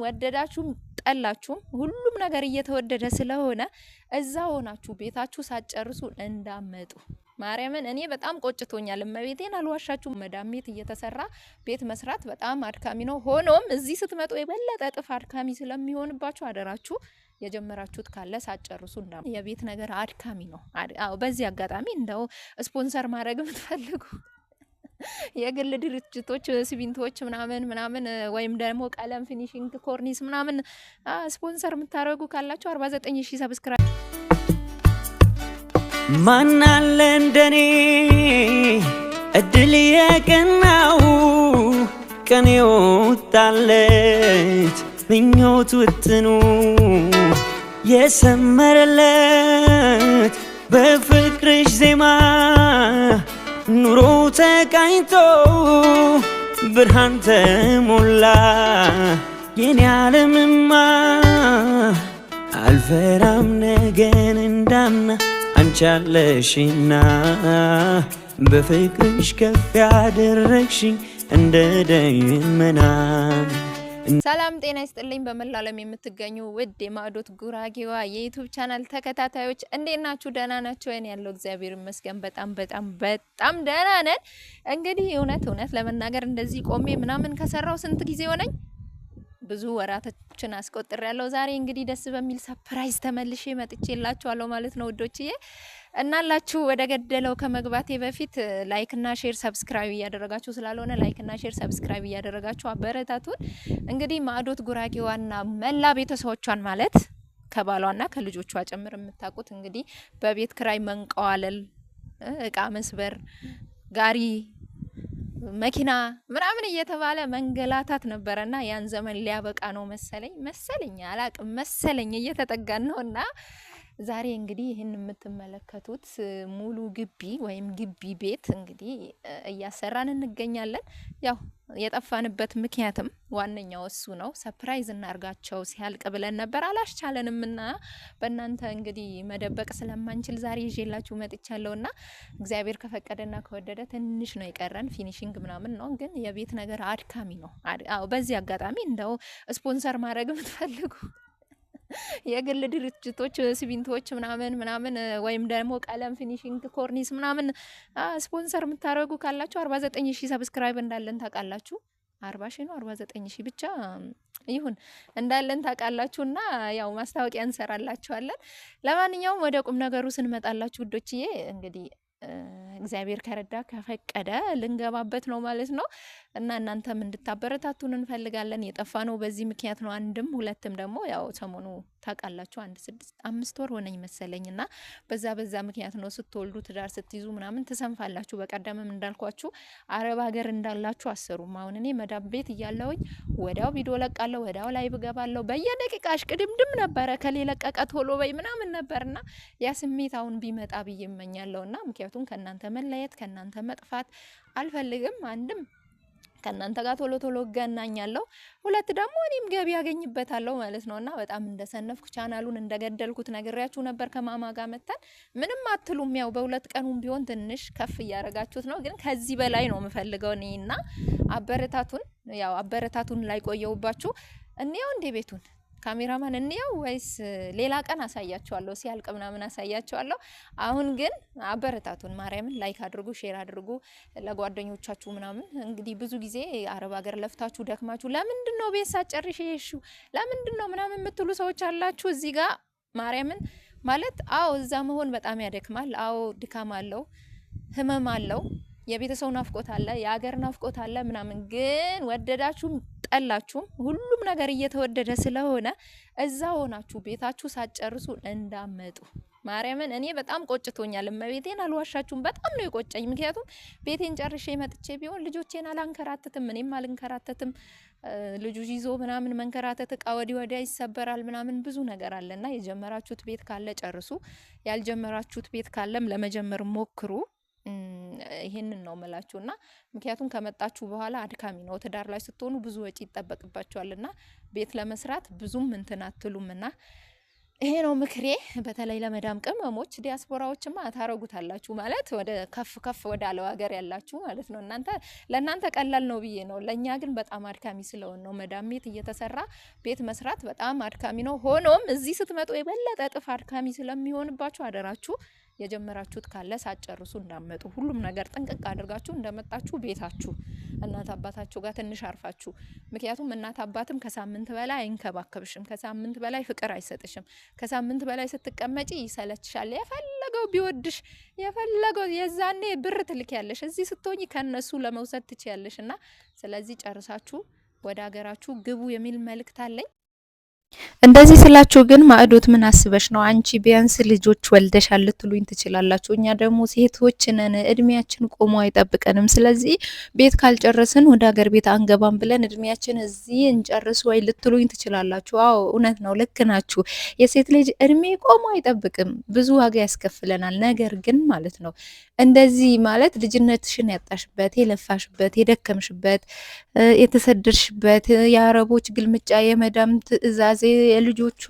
ወደዳችሁም ጠላችሁም ሁሉም ነገር እየተወደደ ስለሆነ እዛ ሆናችሁ ቤታችሁ ሳትጨርሱ እንዳመጡ ማርያምን እኔ በጣም ቆጭቶኛል። እመቤቴን አልዋሻችሁ። መዳም ቤት እየተሰራ ቤት መስራት በጣም አድካሚ ነው። ሆኖም እዚህ ስትመጡ የበለጠ እጥፍ አድካሚ ስለሚሆንባችሁ አደራችሁ የጀመራችሁት ካለ ሳትጨርሱ የቤት ነገር አድካሚ ነው። አዎ በዚህ አጋጣሚ እንደው ስፖንሰር ማድረግ የምትፈልጉ የግል ድርጅቶች ሲሚንቶዎች ምናምን ወይም ደግሞ ቀለም ፊኒሺንግ ኮርኒስ ምናምን ስፖንሰር የምታደርጉ ካላችሁ 49000 ሰብስክራይብ ማናለ እንደኔ እድል የቀናው ቀን ይወጣለት ምኞት ውጥኑ የሰመረለት በፍቅርሽ ዜማ ኑሮ ተቃኝቶ ብርሃን ተሞላ የኔ ዓለምማ አልፈራም ነገን እንዳምና አንቺ አለሽና በፍቅርሽ ከፍ ያደረግሽኝ እንደ ደመና። ሰላም ጤና ይስጥልኝ። በመላው ዓለም የምትገኙ ውድ የማዕዶት ጉራጌዋ የዩቲዩብ ቻናል ተከታታዮች እንዴት ናችሁ? ደህና ናችሁ? እኔ ያለው እግዚአብሔር ይመስገን በጣም ደህና ነን። እንግዲህ እውነት ለመናገር እንደዚህ ቆሜ ምናምን ከሰራው ስንት ጊዜ ሆነኝ? ብዙ ወራቶችን አስቆጥሬያለሁ። ዛሬ እንግዲህ ደስ በሚል ሰርፕራይዝ ተመልሼ መጥቼላችኋለሁ ማለት ነው ውዶችዬ። እናላችሁ ወደ ገደለው ከመግባቴ በፊት ላይክ እና ሼር ሰብስክራይብ እያደረጋችሁ ስላልሆነ ላይክ እና ሼር ሰብስክራይብ እያደረጋችሁ አበረታቱን። እንግዲህ ማዕዶት ጉራጌዋና መላ ቤተሰቦቿን ማለት ከባሏና ከልጆቿ ጭምር የምታውቁት እንግዲህ በቤት ክራይ መንቀዋለል፣ እቃ መስበር፣ ጋሪ መኪና ምናምን እየተባለ መንገላታት ነበርና ያን ዘመን ሊያበቃ ነው መሰለኝ አላቅም መሰለኝ እየተጠጋን ነውና ዛሬ እንግዲህ ይህን የምትመለከቱት ሙሉ ግቢ ወይም ግቢ ቤት እንግዲህ እያሰራን እንገኛለን። ያው የጠፋንበት ምክንያትም ዋነኛው እሱ ነው። ሰርፕራይዝ እናርጋቸው ሲያልቅ ብለን ነበር አላስቻለንምና በእናንተ እንግዲህ መደበቅ ስለማንችል ዛሬ ይዤላችሁ መጥቻለሁና እግዚአብሔር ከፈቀደና ከወደደ ትንሽ ነው የቀረን ፊኒሺንግ ምናምን ነው። ግን የቤት ነገር አድካሚ ነው። አዎ በዚህ አጋጣሚ እንደው ስፖንሰር ማድረግ የምትፈልጉ የግል ድርጅቶች ሲሚንቶዎች ምናምን ወይም ደግሞ ቀለም ፊኒሺንግ ኮርኒስ ምናምን ስፖንሰር የምታደርጉ ካላችሁ 49000 ሰብስክራይብ እንዳለን ታውቃላችሁ። 40000 ነው 49000 ብቻ ይሁን እንዳለን ታውቃላችሁና ያው ማስታወቂያ እንሰራላችኋለን። ለማንኛውም ወደ ቁም ነገሩ ስንመጣላችሁ ውዶችዬ እንግዲህ እግዚአብሔር ከረዳ ከፈቀደ ልንገባበት ነው ማለት ነው። እና እናንተም እንድታበረታቱን እንፈልጋለን። የጠፋነው በዚህ ምክንያት ነው። አንድም ሁለትም ደግሞ ያው ሰሞኑ ታውቃላችሁ 5 ወር ሆነኝ መሰለኝና በዛ ምክንያት ነው። ስትወልዱ ትዳር ስትይዙ ምናምን ትሰንፋላችሁ። በቀደምም እንዳልኳችሁ አረብ ሀገር እንዳላችሁ አሰሩም። አሁን እኔ መዳብ ቤት እያለሁኝ ወዲያው ቪዲዮ ለቃለሁ፣ ወዲያው ላይቭ ገባለሁ። በየደቂቃሽ ቅድምድም ነበረ ከሌለቀቀ ቶሎ በይ ምናምን ነበርና ያ ስሜት አሁን ቢመጣ ብዬ እመኛለሁና ምክንያቱም ከናንተ መለየት ከናንተ መጥፋት አልፈልግም። አንድም ከናንተ ጋር ቶሎ ገናኛለሁ፣ ሁለት ደግሞ እኔም ገቢ ያገኝበታለሁ ማለት ነውና በጣም እንደሰነፍኩ ቻናሉን እንደገደልኩት ነግሬያችሁ ነበር። ከማማ ጋር መጣን ምንም አትሉም። ያው በሁለት ቀኑም ቢሆን ትንሽ ከፍ እያረጋችሁት ነው። ግን ከዚህ በላይ ነው የምፈልገው እኔና አበረታቱን ላይ ቆየውባችሁ እንየው እንደ ቤቱን ካሜራማን እንየው ወይስ ሌላ ቀን አሳያችኋለሁ ሲያልቅ ምናምን አሳያችኋለሁ። አሁን ግን አበረታቱን። ማርያምን ላይክ አድርጉ፣ ሼር አድርጉ ለጓደኞቻችሁ ምናምን። እንግዲህ ብዙ ጊዜ አረብ ሀገር ለፍታችሁ ደክማችሁ ለምንድነው ቤት ሳትጨርሺ የሄድሽው ለምንድነው ምናምን የምትሉ ሰዎች አላችሁ እዚህ ጋር ማርያምን ማለት አዎ እዛ መሆን በጣም ያደክማል። አዎ ድካም አለው፣ ህመም አለው፣ የቤተሰው ናፍቆት አለ፣ የሀገር ናፍቆት አለ ምናምን። ግን ወደዳችሁም ጠላችሁም ሁሉም ነገር እየተወደደ ስለሆነ እዛ ሆናችሁ ቤታችሁ ሳትጨርሱ እንዳመጡ ማርያምን እኔ በጣም ቆጭቶኛል። እመቤቴን አልዋሻችሁም። በጣም ነው የቆጨኝ። ምክንያቱም ቤቴን ጨርሼ መጥቼ ቢሆን ልጆቼን አላንከራተትም፣ እኔም አልንከራተትም። ልጁ ይዞ ምናምን መንከራተት እቃ ወዲያ ይሰበራል ምናምን ብዙ ነገር አለና የጀመራችሁት ቤት ካለ ጨርሱ፣ ያልጀመራችሁት ቤት ካለም ለመጀመር ሞክሩ። ይሄንን ነው መላችሁና ምክንያቱም ከመጣችሁ በኋላ አድካሚ ነው። ትዳር ላይ ስትሆኑ ብዙ ወጪ ይጠበቅባችኋልና ቤት ለመስራት ብዙም እንትን አትሉምና ይሄ ነው ምክሬ። በተለይ ለመዳም ቅመሞች ዲያስፖራዎችማ ታረጉታላችሁ ማለት ወደ ከፍ ከፍ ወደ አለው ሀገር ያላችሁ ማለት ነው። ለእናንተ ቀላል ነው ብዬ ነው። ለእኛ ግን በጣም አድካሚ ስለሆነ ነው። መዳም ቤት እየተሰራ ቤት መስራት በጣም አድካሚ ነው። ሆኖም እዚህ ስትመጡ የበለጠ እጥፍ አድካሚ ስለሚሆንባችሁ አደራችሁ የጀመራችሁት ካለ ሳትጨርሱ እንዳመጡ ሁሉም ነገር ጥንቅቅ አድርጋችሁ እንደመጣችሁ ቤታችሁ እናት አባታችሁ ጋር ትንሽ አርፋችሁ። ምክንያቱም እናት አባትም ከሳምንት በላይ አይንከባከብሽም፣ ከሳምንት በላይ ፍቅር አይሰጥሽም። ከሳምንት በላይ ስትቀመጪ ይሰለችሻል። የፈለገው ቢወድሽ የፈለገው የዛኔ ብር ትልክ ያለሽ እዚህ ስትሆኚ ከነሱ ለመውሰድ ትችያለሽ። እና ስለዚህ ጨርሳችሁ ወደ ሀገራችሁ ግቡ የሚል መልእክት አለኝ። እንደዚህ ስላችሁ ግን ማዕዶት ምን አስበሽ ነው አንቺ ቢያንስ ልጆች ወልደሻል ልትሉኝ ትችላላችሁ። እኛ ደግሞ ሴቶች ነን፣ እድሜያችን ቆሞ አይጠብቀንም። ስለዚህ ቤት ካልጨረስን ወደ ሀገር ቤት አንገባም ብለን እድሜያችን እዚህ እንጨርስ ወይ ልትሉኝ ትችላላችሁ። አዎ እውነት ነው፣ ልክ ናችሁ። የሴት ልጅ እድሜ ቆሞ አይጠብቅም፣ ብዙ ዋጋ ያስከፍለናል። ነገር ግን ማለት ነው እንደዚህ ማለት ልጅነትሽን ያጣሽበት፣ የለፋሽበት፣ የደከምሽበት፣ የተሰደድሽበት የአረቦች ግልምጫ፣ የመዳም ትዕዛዝ፣ የልጆቿ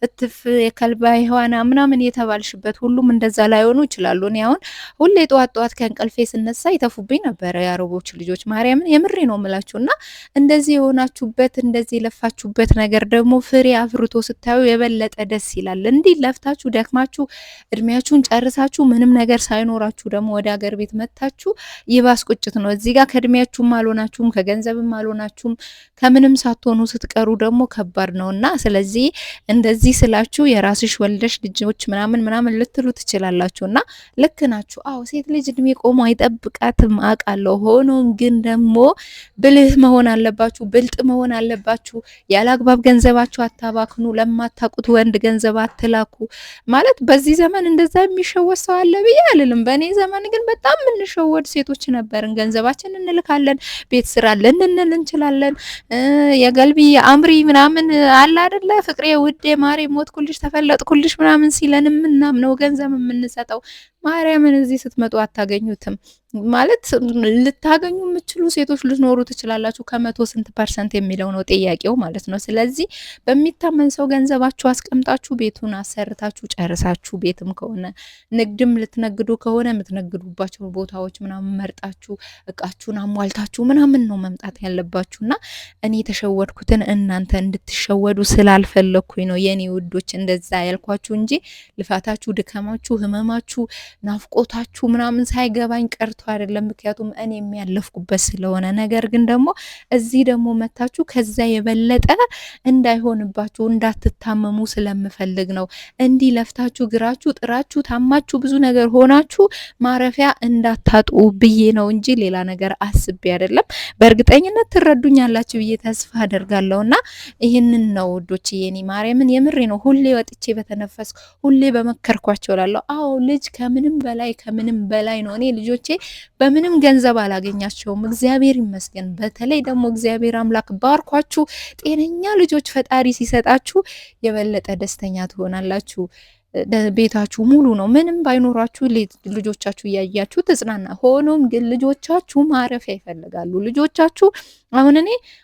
እትፍ፣ የከልባ የሆነ ምናምን የተባልሽበት ሁሉም እንደዛ ላይሆኑ ይችላሉ። እኔ አሁን ሁሌ ጠዋት ከእንቅልፌ ስነሳ ይተፉብኝ ነበር የአረቦች ልጆች። ማርያምን የምሬ ነው የምላችሁና እንደዚህ የሆናችሁበት እንደዚህ የለፋችሁበት ነገር ደግሞ ፍሬ አፍርቶ ስታዩ የበለጠ ደስ ይላል። እንዲህ ለፍታችሁ ደክማችሁ እድሜያችሁን ጨርሳችሁ ምንም ነገር ሳይኖራችሁ ደግሞ ወደ ሀገር ቤት መታችሁ ይባስ ቁጭት ነው። እዚህ ጋር ከእድሜያችሁም አልሆናችሁም ከገንዘብም አልሆናችሁም ከምንም ሳትሆኑ ስትቀሩ ደግሞ ከባድ ነው። እና ስለዚህ እንደዚህ ስላችሁ የራስሽ ወልደሽ ልጆች ምናምን ልትሉ ትችላላችሁ። እና ልክ ናችሁ። አዎ ሴት ልጅ እድሜ ቆሞ አይጠብቃትም አውቃለሁ። ሆኖም ግን ደግሞ ብልህ መሆን አለባችሁ፣ ብልጥ መሆን አለባችሁ። ያለ አግባብ ገንዘባችሁ አታባክኑ። ለማታውቁት ወንድ ገንዘብ አትላኩ። ማለት በዚህ ዘመን እንደዛ የሚሸወድ ሰው አለ ብዬ አልልም። በእኔ ዘመን ግን በጣም የምንሸወድ ሴቶች ነበርን። ገንዘባችን እንልካለን፣ ቤት ስራ ልንል እንችላለን። የገልቢ አምሪ ምናምን አለ አይደለ ፍቅሬ ውዴ ማሬ ሞትኩልሽ ተፈለጥኩልሽ ምናምን ሲለን ምናምነው ገንዘብ የምንሰጠው ማርያምን እዚህ ስትመጡ አታገኙትም። ማለት ልታገኙ የምትችሉ ሴቶች ልትኖሩ ትችላላችሁ። ከመቶ ስንት ፐርሰንት የሚለው ነው ጥያቄው ማለት ነው። ስለዚህ በሚታመን ሰው ገንዘባችሁ አስቀምጣችሁ ቤቱን አሰርታችሁ ጨርሳችሁ ቤትም ከሆነ ንግድም ልትነግዱ ከሆነ የምትነግዱባቸው ቦታዎች ምናምን መርጣችሁ እቃችሁን አሟልታችሁ ምናምን ነው መምጣት ያለባችሁና እኔ የተሸወድኩትን እናንተ እንድትሸወዱ ስላልፈለኩኝ ነው የኔ ውዶች እንደዛ ያልኳችሁ እንጂ ልፋታችሁ፣ ድካማችሁ፣ ህመማችሁ፣ ናፍቆታችሁ ምናምን ሳይገባኝ ቀርቶ አይደለም። ምክንያቱም እኔ የሚያለፍኩበት ስለሆነ። ነገር ግን ደግሞ እዚህ ደግሞ መታችሁ ከዛ የበለጠ እንዳይሆንባችሁ እንዳትታመሙ ስለምፈልግ ነው። እንዲህ ለፍታችሁ ግራችሁ ጥራችሁ ታማችሁ ብዙ ነገር ሆናችሁ ማረፊያ እንዳታጡ ብዬ ነው እንጂ ሌላ ነገር አስቤ አይደለም። በእርግጠኝነት ትረዱኛላችሁ ብዬ ተስፋ አደርጋለሁና ይህንን ነው ውዶች የኔ ማርያምን የምሬ ነው። ሁሌ ወጥቼ በተነፈስ ሁሌ በመከርኳቸው እላለሁ። አዎ ልጅ ከምንም በላይ ነው። እኔ ልጆቼ በምንም ገንዘብ አላገኛቸውም፣ እግዚአብሔር ይመስገን። በተለይ ደግሞ እግዚአብሔር አምላክ ባርኳችሁ ጤነኛ ልጆች ፈጣሪ ሲሰጣችሁ የበለጠ ደስተኛ ትሆናላችሁ። ቤታችሁ ሙሉ ነው። ምንም ባይኖራችሁ ልጆቻችሁ እያያችሁ ተጽናና። ሆኖም ግን ልጆቻችሁ ማረፊያ ይፈልጋሉ። ልጆቻችሁ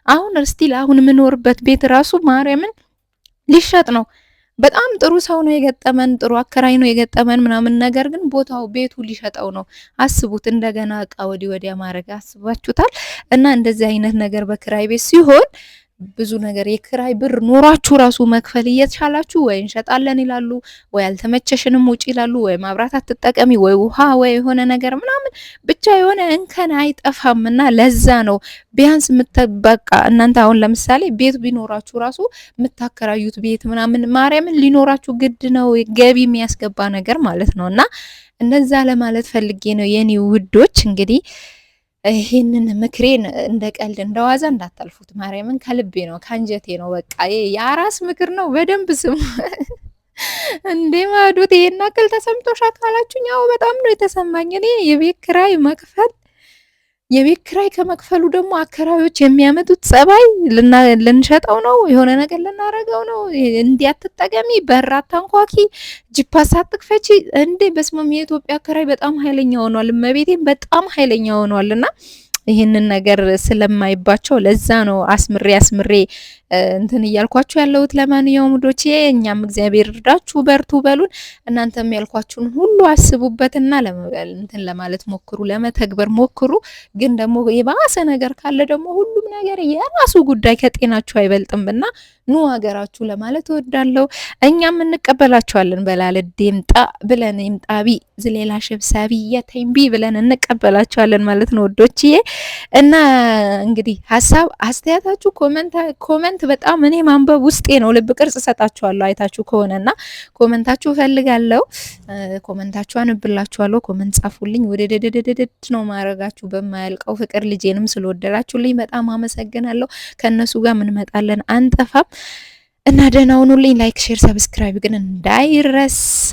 አሁን ስቲል አሁን የምኖርበት ቤት ራሱ ማርያምን ሊሸጥ ነው። በጣም ጥሩ ሰው ነው የገጠመን፣ ጥሩ አከራይ ነው የገጠመን ምናምን። ነገር ግን ቤቱ ሊሸጠው ነው። አስቡት፣ እንደገና እቃ ወዲያ ማድረግ አስባችሁታል? እና እንደዚህ አይነት ነገር በክራይ ቤት ሲሆን ብዙ ነገር የክራይ ብር ኖራችሁ ራሱ መክፈል እየቻላችሁ ወይ እንሸጣለን ይላሉ፣ ወይ አልተመቸሽንም ውጪ ይላሉ፣ ወይ ማብራት አትጠቀሚ፣ ወይ ውሃ፣ ወይ የሆነ ነገር ምናምን ብቻ የሆነ እንከን አይጠፋምና ለዛ ነው ቢያንስ በቃ እናንተ አሁን ለምሳሌ ቤት ቢኖራችሁ ራሱ የምታከራዩት ቤት ምናምን ማርያምን ሊኖራችሁ ግድ ነው፣ ገቢ የሚያስገባ ነገር ማለት ነውና እንደዛ ለማለት ፈልጌ ነው የኔ ውዶች። እንግዲህ ይሄንን ምክሬን እንደ ቀልድ እንደዋዛ እንዳታልፉት። ማርያምን ከልቤ ነው ከአንጀቴ ነው። በቃ የአራስ ምክር ነው። በደንብ ስሙ። እንዴ ማዶት ይሄን አክል ተሰምቶሻል ካላችሁኝ፣ ያው በጣም ነው የተሰማኝ። እኔ የቤት ክራይ ከመክፈሉ ደግሞ አከራዮች የሚያመጡት ጸባይ ልንሸጠው ነው፣ የሆነ ነገር ልናረገው ነው፣ እንዲያትጠቀሚ በራት አንኳኪ ጂፓስ አትክፈቺ እንዴ! በስመም የኢትዮጵያ አከራይ በጣም ኃይለኛ ሆኗል። እመቤቴን በጣም ኃይለኛ ሆኗልና ይህንን ነገር ስለማይባቸው ለዛ ነው አስምሬ እንትን እያልኳችሁ ያለሁት። ለማንኛውም ውዶቼ እኛም እግዚአብሔር እርዳችሁ በርቱ በሉን። እናንተም ያልኳችሁን ሁሉ አስቡበትና እንትን ለማለት ሞክሩ፣ ለመተግበር ሞክሩ። ግን ደግሞ የባሰ ነገር ካለ ደግሞ ሁሉም ነገር የራሱ ጉዳይ ከጤናችሁ አይበልጥምና ኑ ሀገራችሁ ለማለት እወዳለሁ። እኛም እንቀበላችኋለን። በላልድ ይምጣ ብለን ይምጣቢ ዝሌላ ሽብሳቢ የተይምቢ ብለን እንቀበላችኋለን ማለት ነው ወዶችዬ። እና እንግዲህ ሀሳብ አስተያየታችሁ ኮመንት በጣም እኔ ማንበብ ውስጤ ነው። ልብ ቅርጽ ሰጣችኋለሁ አይታችሁ ከሆነና ኮመንታችሁ ፈልጋለሁ። ኮመንታችሁ አንብላችኋለሁ። ኮመንት ጻፉልኝ። ወደደደደደድ ነው ማረጋችሁ በማያልቀው ፍቅር። ልጄንም ስለወደዳችሁልኝ በጣም አመሰግናለሁ። ከነሱ ጋር ምን መጣለን አንጠፋም። እና ደህና ሁኑልኝ። ላይክ፣ ሼር፣ ሰብስክራይብ ግን እንዳይረሳ።